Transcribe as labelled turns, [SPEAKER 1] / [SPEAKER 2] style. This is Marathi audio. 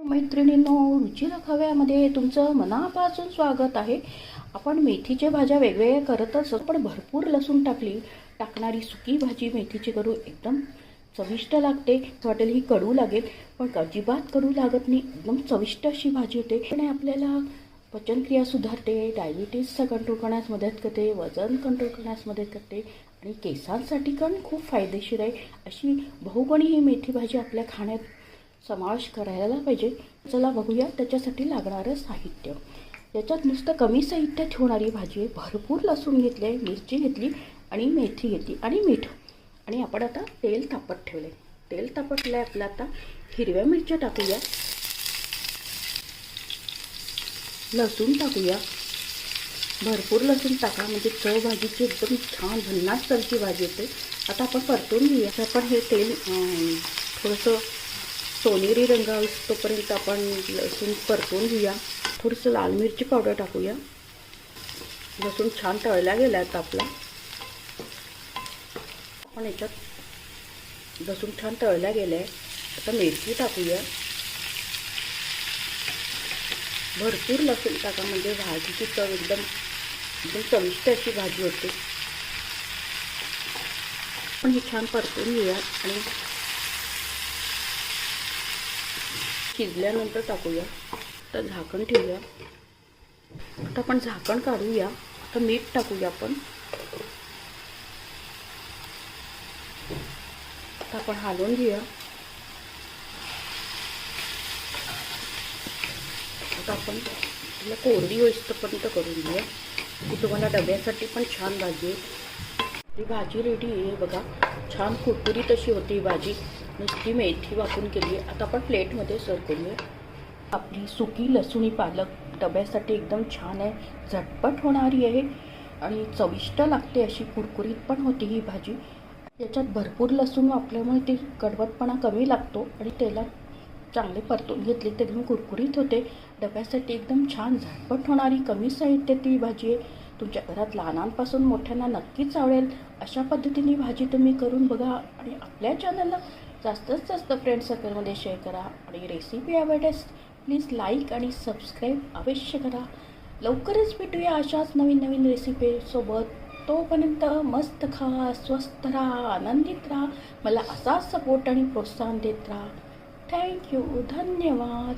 [SPEAKER 1] मैत्रिणींनो, रुचिला खव्यामध्ये तुमचं मनापासून स्वागत आहे. आपण मेथीच्या भाज्या वेगवेगळ्या करत असतो, पण भरपूर लसूण टाकणारी सुकी भाजी मेथीची करू एकदम चविष्ट लागते. वाटेल ही कडू लागेल, पण अजिबात कडू लागत नाही. एकदम चविष्ट अशी भाजी होते आणि आपल्याला पचनक्रिया सुधारते, डायबिटीजचा कंट्रोल करण्यास मदत करते, वजन कंट्रोल करण्यास मदत करते आणि केसांसाठी पण खूप फायदेशीर आहे. अशी बहुगुणी ही मेथी भाजी आपल्या खाण्यात समावेश करायला पाहिजे. चला बघूया त्याच्यासाठी लागणारं साहित्य. याच्यात नुसतं कमी साहित्यात होणारी भाजी आहे. भरपूर लसूण घेतले, मिरची घेतली आणि मेथी घेतली आणि मीठ. आणि आपण आता तेल तापत ठेवले. तेल तापटलं आहे आपलं. आता हिरव्या मिरच्या टाकूया, लसूण टाकूया. भरपूर लसूण टाका, म्हणजे चव भाजीची एकदम छान भन्नाट चवची भाजी येते. आता आपण परतून घेऊया. आपण हे तेल थोडंसं सोनेरी रंग तोपर्यंत आपण लसूण परतून घेऊया. थोडंसं लाल मिरची पावडर टाकूया. लसूण छान तळला गेला आता आपला. आपण याच्यात लसूण छान तळला गेला आहे. आता मिरची टाकूया. भरपूर लसूण टाका, म्हणजे भाजीची चव एकदम चविष्ट अशी भाजी होते. आपण हे छान परतून घेऊया आणि शिजल्यानंतर टाकूया. तर झाकण ठेवूया. आता आपण झाकण काढूया. तर मीठ टाकूया आपण. आता आपण हलवून घेऊया. आता आपण तिला कोरडी होईपर्यंत करून घेऊया. ती तुम्हाला डब्यासाठी पण छान भाजी आहे. ही भाजी रेडी आहे बघा. छान कुरकुरीत अशी होती ही भाजी. नुसती मेथी वापरून केली आहे. आता आपण प्लेटमध्ये सर्व करूया. आपली सुकी लसूणी पालक डब्यासाठी एकदम छान आहे. झटपट होणारी आहे आणि चविष्ट लागते. अशी कुरकुरीत पण होती ही भाजी. याच्यात भरपूर लसूण वापरल्यामुळे ती कडवटपणा कमी लागतो आणि त्याला चांगले परतून घेतले तर एकदम कुरकुरीत होते. डब्यासाठी एकदम छान झटपट होणारी कमी साहित्याची भाजी आहे. तुमच्या घरात लहानांपासून मोठ्यांना नक्कीच आवडेल. अशा पद्धतीने भाजी तुम्ही करून बघा आणि आपल्या चॅनलला जास्तीत जास्त फ्रेंड सर्कलमध्ये शेअर करा. आणि रेसिपी आवडल्यास प्लीज लाईक आणि सबस्क्राईब अवश्य करा. लवकरच भेटूया अशाच नवीन नवीन रेसिपीसोबत. तोपर्यंत मस्त खा, स्वस्थ राहा, आनंदित राहा. मला असाच सपोर्ट आणि प्रोत्साहन देत राहा. थँक्यू. धन्यवाद.